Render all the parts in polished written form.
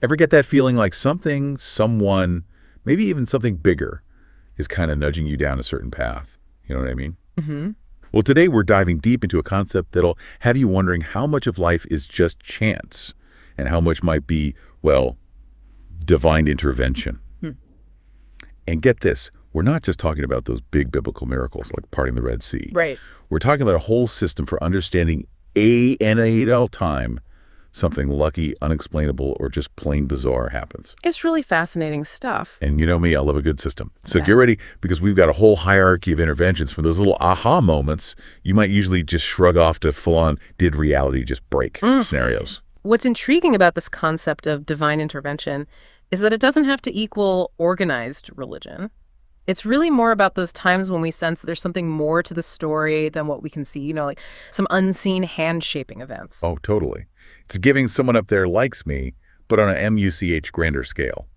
Ever get that feeling like something, someone, maybe even something bigger is kind of nudging you down a certain path? You know what I mean? Mm-hmm. Well, today we're diving deep into a concept that'll have you wondering how much of life is just chance and how much might be, well, divine intervention. And get this, we're not just talking about those big biblical miracles like parting the Red Sea. Right. We're talking about a whole system for understanding at time something lucky, unexplainable, or just plain bizarre happens. It's really fascinating stuff. And you know me, I love a good system. So Yeah. get ready, because we've got a whole hierarchy of interventions. For those little aha moments, you might usually just shrug off to full-on, did reality just break scenarios. What's intriguing about this concept of divine intervention is that it doesn't have to equal organized religion. It's really more about those times when we sense there's something more to the story than what we can see, like some unseen hand-shaping events. Oh, totally. It's giving someone up there likes me, but on a MUCH grander scale.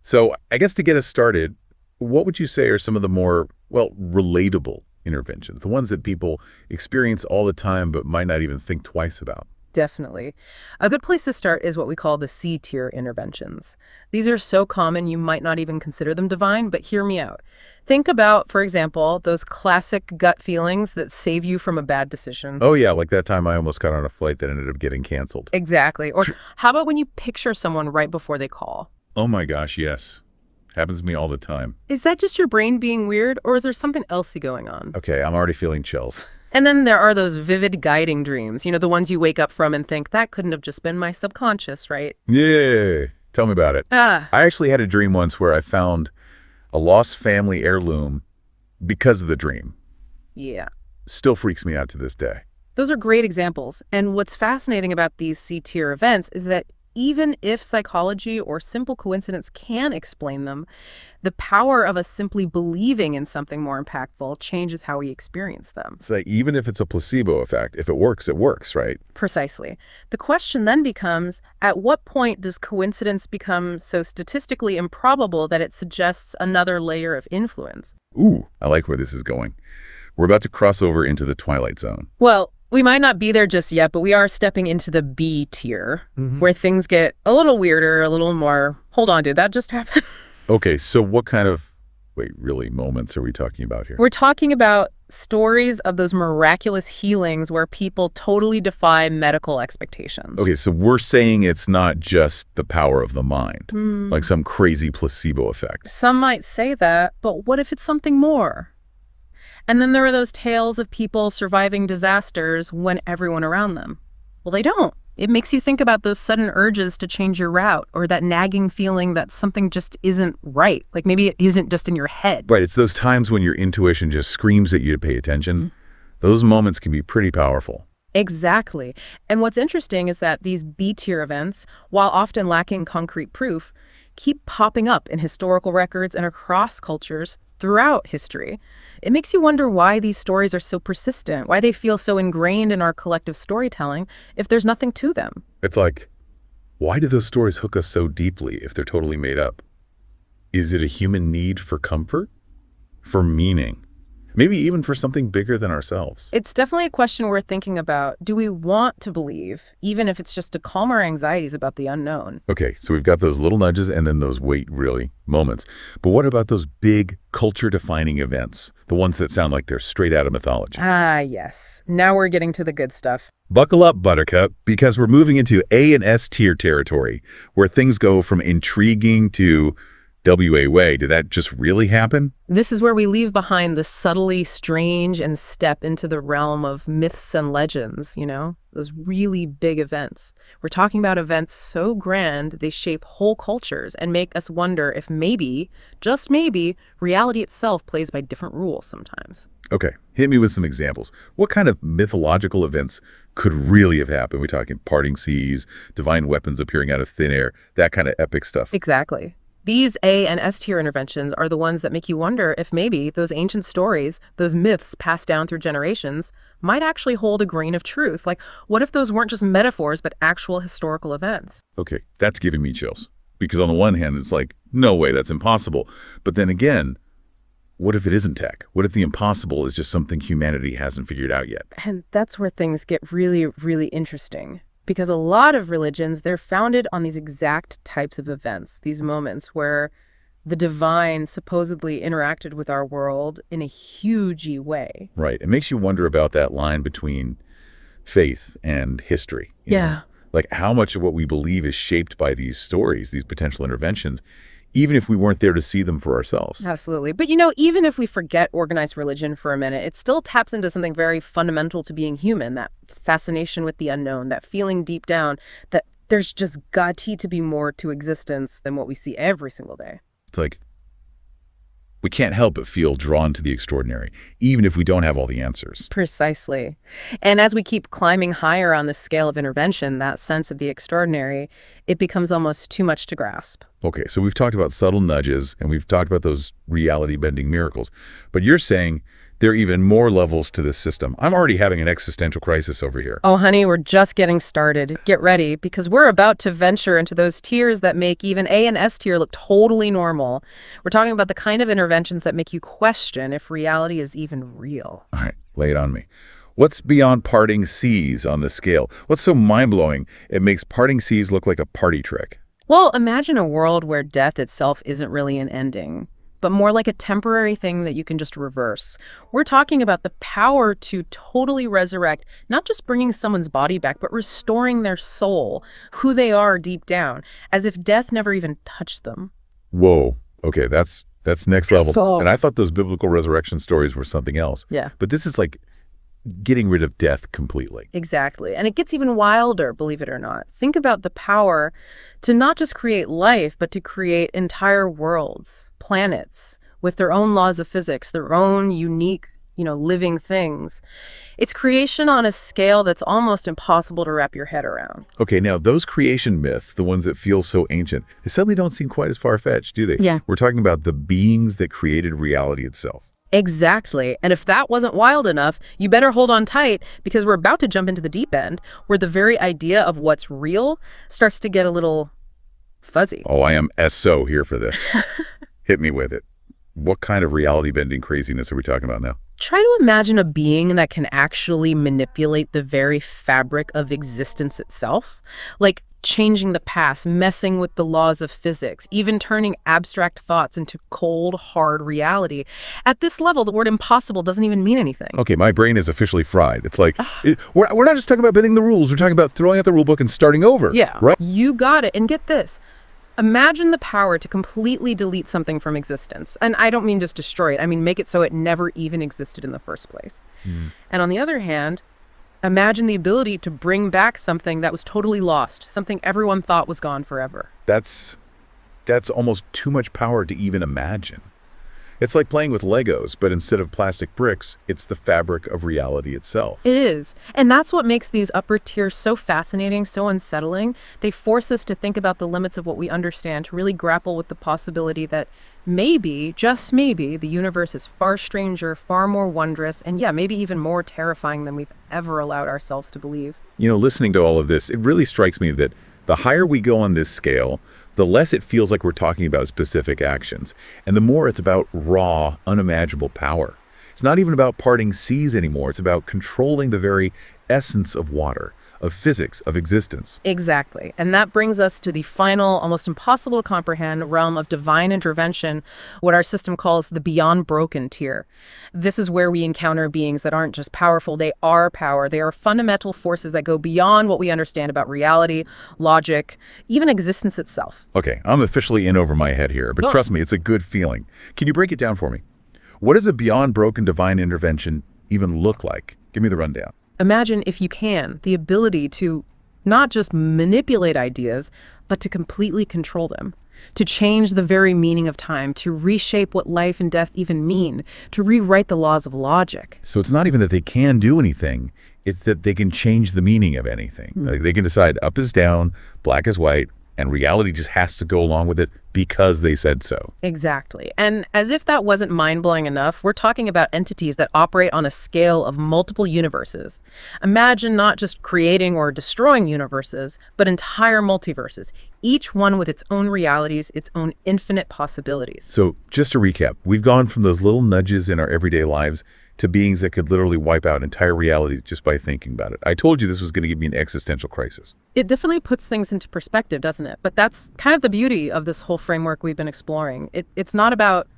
So I guess to get us started, what would you say are some of the more, well, relatable interventions, the ones that people experience all the time but might not even think twice about? Definitely. A good place to start is what we call the C-tier interventions. These are so common you might not even consider them divine, but hear me out. Think about, for example, those classic gut feelings that save you from a bad decision. Oh yeah, like that time I almost got on a flight that ended up getting canceled. Exactly. Or how about when you picture someone right before they call? Oh my gosh, yes. Happens to me all the time. Is that just your brain being weird, or is there something else going on? Okay, I'm already feeling chills. And then there are those vivid guiding dreams, the ones you wake up from and think, that couldn't have just been my subconscious, right? Yeah, tell me about it. I actually had a dream once where I found a lost family heirloom because of the dream. Yeah. Still freaks me out to this day. Those are great examples. And what's fascinating about these C-tier events is that even if psychology or simple coincidence can explain them, the power of us simply believing in something more impactful changes how we experience them. So even if it's a placebo effect, if it works, right? Precisely. The question then becomes, at what point does coincidence become so statistically improbable that it suggests another layer of influence? Ooh, I like where this is going. We're about to cross over into the twilight zone. Well, we might not be there just yet, but we are stepping into the B tier, where things get a little weirder, a little more, hold on, did that just happen? Okay, so what kind of, really moments are we talking about here? We're talking about stories of those miraculous healings where people totally defy medical expectations. Okay, so we're saying it's not just the power of the mind, like some crazy placebo effect. Some might say that, but what if it's something more? And then there are those tales of people surviving disasters when everyone around them. Well, they don't. It makes you think about those sudden urges to change your route, or that nagging feeling that something just isn't right. Like maybe it isn't just in your head. Right, it's those times when your intuition just screams at you to pay attention. Those moments can be pretty powerful. Exactly. And what's interesting is that these B-tier events, while often lacking concrete proof, keep popping up in historical records and across cultures throughout history. It makes you wonder why these stories are so persistent, why they feel so ingrained in our collective storytelling if there's nothing to them. It's like, why do those stories hook us so deeply if they're totally made up? Is it a human need for comfort? For meaning? Maybe even for something bigger than ourselves? It's definitely a question we're thinking about. Do we want to believe, even if it's just to calm our anxieties about the unknown? Okay, so we've got those little nudges and then those really moments. But what about those big culture-defining events? The ones that sound like they're straight out of mythology. Ah, yes. Now we're getting to the good stuff. Buckle up, Buttercup, because we're moving into A and S tier territory, where things go from intriguing to WA way. Did that just really happen? This is where we leave behind the subtly strange and step into the realm of myths and legends, those really big events. We're talking about events so grand they shape whole cultures and make us wonder if maybe, just maybe, reality itself plays by different rules sometimes. Okay, hit me with some examples. What kind of mythological events could really have happened? We're talking parting seas, divine weapons appearing out of thin air, that kind of epic stuff. Exactly. These A and S tier interventions are the ones that make you wonder if maybe those ancient stories, those myths passed down through generations, might actually hold a grain of truth. Like, what if those weren't just metaphors, but actual historical events? Okay, that's giving me chills. Because on the one hand, it's like, no way, that's impossible. But then again, what if it isn't tech? What if the impossible is just something humanity hasn't figured out yet? And that's where things get really, really interesting. Because a lot of religions, they're founded on these exact types of events, these moments where the divine supposedly interacted with our world in a huge way. Right. It makes you wonder about that line between faith and history. You know? Like how much of what we believe is shaped by these stories, these potential interventions, even if we weren't there to see them for ourselves. Absolutely. But even if we forget organized religion for a minute, it still taps into something very fundamental to being human, that fascination with the unknown, that feeling deep down that there's just got to be more to existence than what we see every single day. It's like we can't help but feel drawn to the extraordinary, even if we don't have all the answers. Precisely. And as we keep climbing higher on the scale of intervention, that sense of the extraordinary, it becomes almost too much to grasp. Okay, so we've talked about subtle nudges, and we've talked about those reality-bending miracles. But you're saying there are even more levels to this system. I'm already having an existential crisis over here. Oh, honey, we're just getting started. Get ready, because we're about to venture into those tiers that make even A and S tier look totally normal. We're talking about the kind of interventions that make you question if reality is even real. All right, lay it on me. What's beyond parting seas on the scale? What's so mind-blowing it makes parting seas look like a party trick? Well, imagine a world where death itself isn't really an ending, but more like a temporary thing that you can just reverse. We're talking about the power to totally resurrect, not just bringing someone's body back, but restoring their soul, who they are deep down, as if death never even touched them. Whoa. Okay, that's next level. So, and I thought those biblical resurrection stories were something else. yeah. But this is like getting rid of death completely. Exactly. And it gets even wilder, believe it or not. Think about the power to not just create life, but to create entire worlds, planets, with their own laws of physics, their own unique, living things. It's creation on a scale that's almost impossible to wrap your head around. Okay, now those creation myths, the ones that feel so ancient, they suddenly don't seem quite as far-fetched, do they? Yeah. We're talking about the beings that created reality itself. Exactly. And if that wasn't wild enough, you better hold on tight, because we're about to jump into the deep end, where the very idea of what's real starts to get a little fuzzy. Oh, I am SO here for this. Hit me with it. What kind of reality-bending craziness are we talking about now? Try to imagine a being that can actually manipulate the very fabric of existence itself, like changing the past, messing with the laws of physics, even turning abstract thoughts into cold, hard reality. At this level, the word impossible doesn't even mean anything. Okay, my brain is officially fried. It's like, we're not just talking about bending the rules. We're talking about throwing out the rule book and starting over. Yeah, right? You got it. And get this. Imagine the power to completely delete something from existence. And I don't mean just destroy it. I mean make it so it never even existed in the first place. And on the other hand, imagine the ability to bring back something that was totally lost, something everyone thought was gone forever. That's almost too much power to even imagine. It's like playing with Legos, but instead of plastic bricks, it's the fabric of reality itself. It is. And that's what makes these upper tiers so fascinating, so unsettling. They force us to think about the limits of what we understand, to really grapple with the possibility that maybe, just maybe, the universe is far stranger, far more wondrous, and maybe even more terrifying than we've ever allowed ourselves to believe. Listening to all of this, it really strikes me that the higher we go on this scale, the less it feels like we're talking about specific actions, and the more it's about raw, unimaginable power. It's not even about parting seas anymore. It's about controlling the very essence of water, of physics, of existence. Exactly. And that brings us to the final, almost impossible to comprehend realm of divine intervention, what our system calls the beyond broken tier. This is where we encounter beings that aren't just powerful, they are power. They are fundamental forces that go beyond what we understand about reality, logic, even existence itself. Okay, I'm officially in over my head here, but trust me, it's a good feeling. Can you break it down for me? What does a beyond broken divine intervention even look like? Give me the rundown. Imagine, if you can, the ability to not just manipulate ideas, but to completely control them, to change the very meaning of time, to reshape what life and death even mean, to rewrite the laws of logic. So it's not even that they can do anything, it's that they can change the meaning of anything. Like they can decide up is down, black is white, and reality just has to go along with it because they said so. Exactly. And as if that wasn't mind-blowing enough, we're talking about entities that operate on a scale of multiple universes. Imagine not just creating or destroying universes, but entire multiverses, each one with its own realities, its own infinite possibilities. So just to recap, we've gone from those little nudges in our everyday lives to beings that could literally wipe out entire realities just by thinking about it. I told you this was going to give me an existential crisis. It definitely puts things into perspective, doesn't it? But that's kind of the beauty of this whole framework we've been exploring. It's not about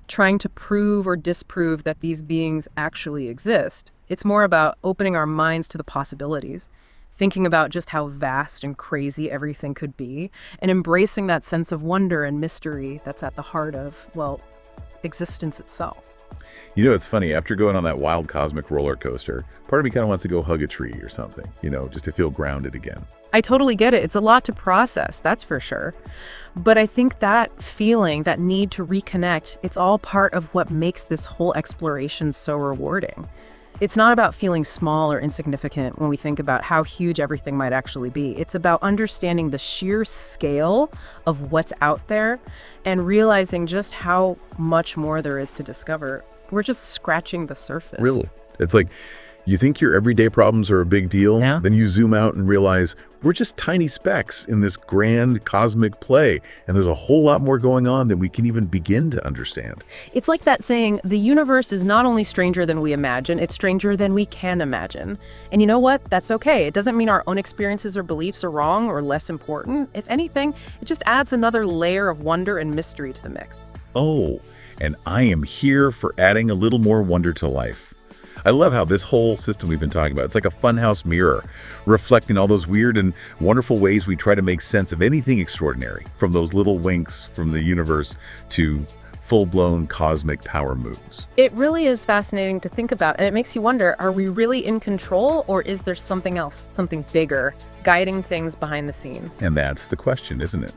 trying to prove or disprove that these beings actually exist. It's more about opening our minds to the possibilities, thinking about just how vast and crazy everything could be, and embracing that sense of wonder and mystery that's at the heart of, well, existence itself. You know, it's funny, after going on that wild cosmic roller coaster, part of me kind of wants to go hug a tree or something, just to feel grounded again. I totally get it. It's a lot to process, that's for sure. But I think that feeling, that need to reconnect, it's all part of what makes this whole exploration so rewarding. It's not about feeling small or insignificant when we think about how huge everything might actually be. It's about understanding the sheer scale of what's out there and realizing just how much more there is to discover. We're just scratching the surface. Really? It's like you think your everyday problems are a big deal, Yeah. then you zoom out and realize we're just tiny specks in this grand cosmic play, and there's a whole lot more going on than we can even begin to understand. It's like that saying, the universe is not only stranger than we imagine, it's stranger than we can imagine. And you know what? That's okay. It doesn't mean our own experiences or beliefs are wrong or less important. If anything, it just adds another layer of wonder and mystery to the mix. Oh, and I am here for adding a little more wonder to life. I love how this whole system we've been talking about, it's like a funhouse mirror, reflecting all those weird and wonderful ways we try to make sense of anything extraordinary, from those little winks from the universe to full-blown cosmic power moves. It really is fascinating to think about, and it makes you wonder, are we really in control, or is there something else, something bigger, guiding things behind the scenes? And that's the question, isn't it?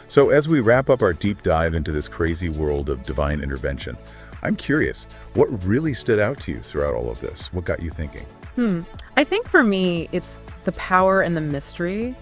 So as we wrap up our deep dive into this crazy world of divine intervention, I'm curious, what really stood out to you throughout all of this? What got you thinking? I think for me, it's the power and the mystery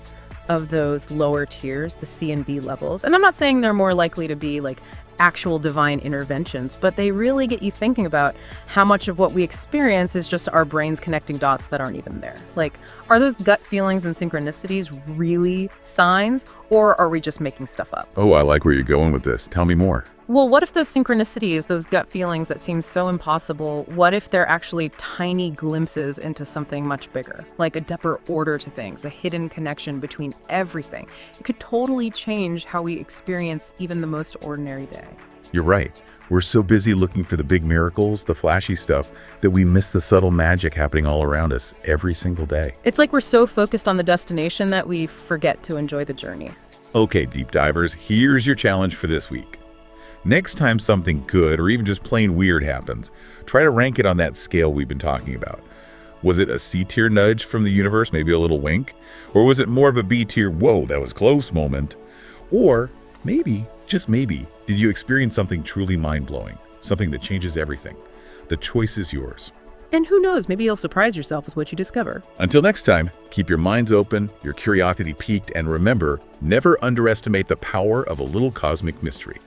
of those lower tiers, the C and B levels. And I'm not saying they're more likely to be like actual divine interventions, but they really get you thinking about how much of what we experience is just our brains connecting dots that aren't even there. Like, are those gut feelings and synchronicities really signs, or are we just making stuff up? Oh, I like where you're going with this. Tell me more. Well, what if those synchronicities, those gut feelings that seem so impossible, what if they're actually tiny glimpses into something much bigger, like a deeper order to things, a hidden connection between everything? It could totally change how we experience even the most ordinary day. You're right. We're so busy looking for the big miracles, the flashy stuff, that we miss the subtle magic happening all around us every single day. It's like we're so focused on the destination that we forget to enjoy the journey. Okay, deep divers, here's your challenge for this week. Next time something good or even just plain weird happens, try to rank it on that scale we've been talking about. Was it a C-tier nudge from the universe, maybe a little wink? Or was it more of a B-tier, whoa, that was close moment? Or maybe, just maybe, did you experience something truly mind-blowing? Something that changes everything? The choice is yours. And who knows, maybe you'll surprise yourself with what you discover. Until next time, keep your minds open, your curiosity piqued, and remember, never underestimate the power of a little cosmic mystery.